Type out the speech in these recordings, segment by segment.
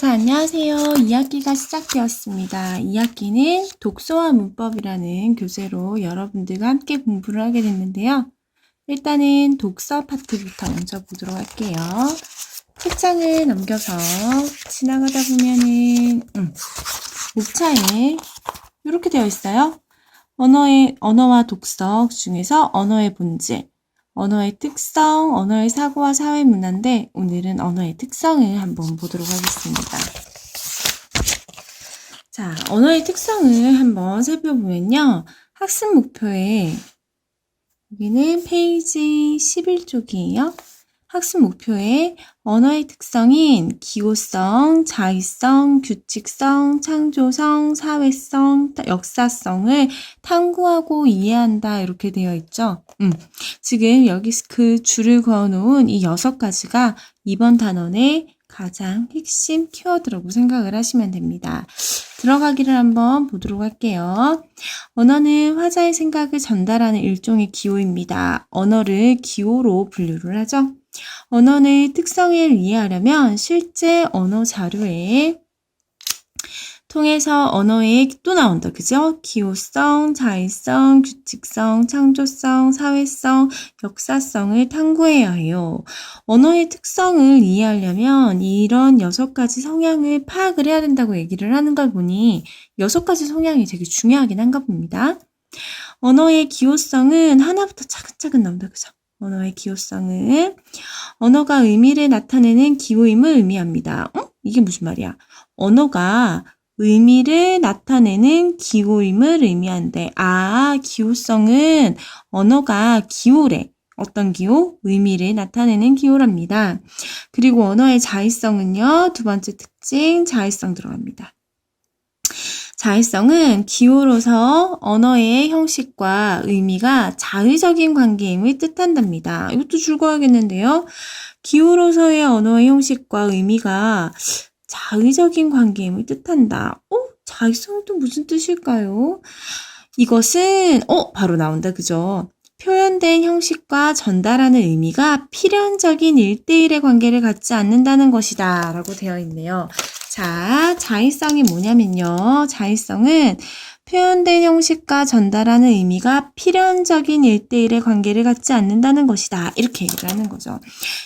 자, 안녕하세요. 2학기가 시작되었습니다. 2학기는 독서와 문법이라는 교재로 여러분들과 함께 공부를 하게 됐는데요. 일단은 독서 파트부터 먼저 보도록 할게요. 책장을 넘겨서 지나가다 보면은 목차에 이렇게 되어 있어요. 언어와 독서 중에서 언어의 본질, 언어의 특성, 언어의 사고와 사회 문화인데 오늘은 언어의 특성을 한번 보도록 하겠습니다. 자, 언어의 특성을 한번 살펴보면요. 학습 목표에 여기는 페이지 11쪽이에요. 학습 목표에 언어의 특성인 기호성, 자의성, 규칙성, 창조성, 사회성, 역사성을 탐구하고 이해한다 이렇게 되어 있죠. 지금 여기 그 줄을 그어놓은 이 6가지가 이번 단원의 가장 핵심 키워드라고 생각을 하시면 됩니다. 들어가기를 한번 보도록 할게요. 언어는 화자의 생각을 전달하는 일종의 기호입니다. 언어를 기호로 분류를 하죠. 언어의 특성을 이해하려면 실제 언어 자료에 통해서 언어에 또 나온다. 그죠? 기호성, 자의성, 규칙성, 창조성, 사회성, 역사성을 탐구해야 해요. 언어의 특성을 이해하려면 이런 6가지 성향을 파악을 해야 된다고 얘기를 하는 걸 보니 6가지 성향이 되게 중요하긴 한가 봅니다. 언어의 기호성은 하나부터 차근차근 나온다. 그죠? 언어의 기호성은 언어가 의미를 나타내는 기호임을 의미합니다. 이게 무슨 말이야? 언어가 의미를 나타내는 기호임을 의미한대. 기호성은 언어가 기호래. 어떤 기호? 의미를 나타내는 기호랍니다. 그리고 언어의 자의성은요. 두 번째 특징, 자의성 들어갑니다. 자의성은 기호로서 언어의 형식과 의미가 자의적인 관계임을 뜻한답니다. 이것도 줄거야겠는데요. 기호로서의 언어의 형식과 의미가 자의적인 관계임을 뜻한다. 자의성이 또 무슨 뜻일까요? 이것은 바로 나온다. 그죠? 표현된 형식과 전달하는 의미가 필연적인 1대1의 관계를 갖지 않는다는 것이다 라고 되어 있네요. 자, 자의성이 뭐냐면요. 자의성은 표현된 형식과 전달하는 의미가 필연적인 1대1의 관계를 갖지 않는다는 것이다. 이렇게 얘기를 하는 거죠.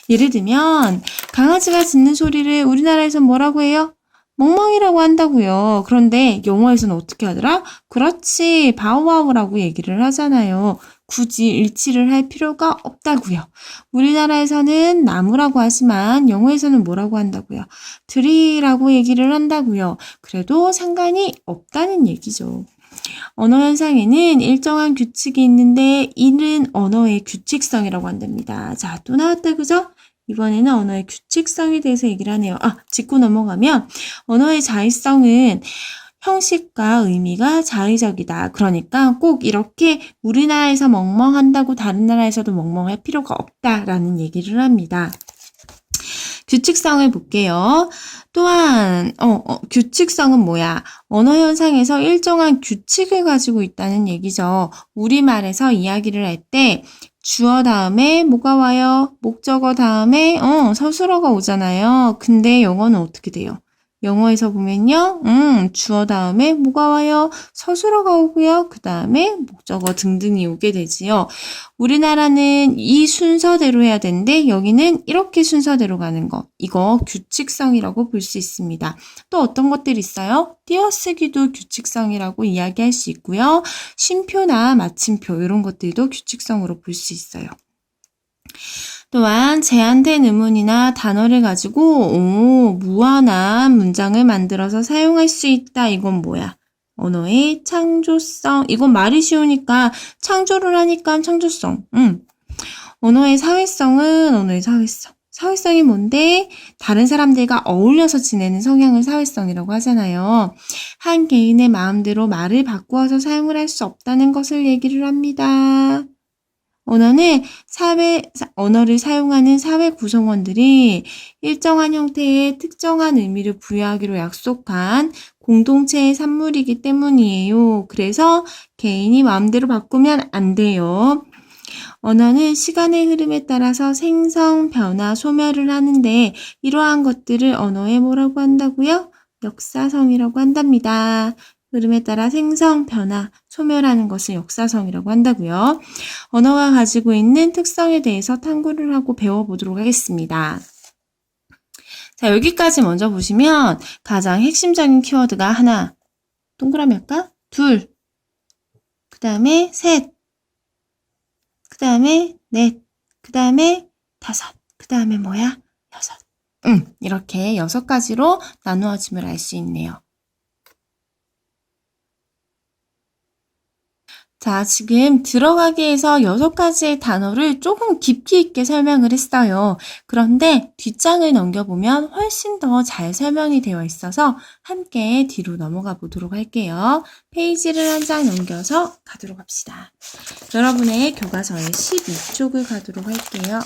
예를 들면 강아지가 짖는 소리를 우리나라에서 뭐라고 해요? 멍멍이라고 한다고요. 그런데 영어에서는 어떻게 하더라? 그렇지, 바우와우라고 얘기를 하잖아요. 굳이 일치를 할 필요가 없다고요. 우리나라에서는 나무라고 하지만 영어에서는 뭐라고 한다고요? 트리라고 얘기를 한다고요. 그래도 상관이 없다는 얘기죠. 언어 현상에는 일정한 규칙이 있는데 이는 언어의 규칙성이라고 한답니다. 자, 또 나왔다. 그죠? 이번에는 언어의 규칙성에 대해서 얘기를 하네요. 짚고 넘어가면 언어의 자의성은 형식과 의미가 자의적이다. 그러니까 꼭 이렇게 우리나라에서 멍멍한다고 다른 나라에서도 멍멍할 필요가 없다라는 얘기를 합니다. 규칙성을 볼게요. 또한 규칙성은 뭐야? 언어 현상에서 일정한 규칙을 가지고 있다는 얘기죠. 우리말에서 이야기를 할 때 주어 다음에 뭐가 와요? 목적어 다음에 서술어가 오잖아요. 근데 영어는 어떻게 돼요? 영어에서 보면요. 주어 다음에 뭐가 와요? 서술어가 오고요. 그 다음에 목적어 등등이 오게 되지요. 우리나라는 이 순서대로 해야 되는데 여기는 이렇게 순서대로 가는 거. 이거 규칙성이라고 볼 수 있습니다. 또 어떤 것들이 있어요? 띄어쓰기도 규칙성이라고 이야기할 수 있고요. 쉼표나 마침표 이런 것들도 규칙성으로 볼 수 있어요. 또한 제한된 의문이나 단어를 가지고 무한한 문장을 만들어서 사용할 수 있다. 이건 뭐야? 언어의 창조성. 이건 말이 쉬우니까 창조를 하니까 창조성. 언어의 사회성은 언어의 사회성. 사회성이 뭔데? 다른 사람들과 어울려서 지내는 성향을 사회성이라고 하잖아요. 한 개인의 마음대로 말을 바꾸어서 사용을 할 수 없다는 것을 얘기를 합니다. 언어를 사용하는 사회 구성원들이 일정한 형태의 특정한 의미를 부여하기로 약속한 공동체의 산물이기 때문이에요. 그래서 개인이 마음대로 바꾸면 안 돼요. 언어는 시간의 흐름에 따라서 생성, 변화, 소멸을 하는데 이러한 것들을 언어에 뭐라고 한다고요? 역사성이라고 한답니다. 흐름에 따라 생성, 변화, 소멸하는 것을 역사성이라고 한다고요. 언어가 가지고 있는 특성에 대해서 탐구를 하고 배워보도록 하겠습니다. 자, 여기까지 먼저 보시면 가장 핵심적인 키워드가 하나, 동그라미 할까? 둘, 그 다음에 셋, 그 다음에 넷, 그 다음에 다섯, 그 다음에 뭐야? 여섯. 이렇게 6가지로 나누어짐을 알 수 있네요. 자, 지금 들어가기에서 6가지의 단어를 조금 깊이 있게 설명을 했어요. 그런데 뒷장을 넘겨보면 훨씬 더 잘 설명이 되어 있어서 함께 뒤로 넘어가 보도록 할게요. 페이지를 한 장 넘겨서 가도록 합시다. 여러분의 교과서의 12쪽을 가도록 할게요.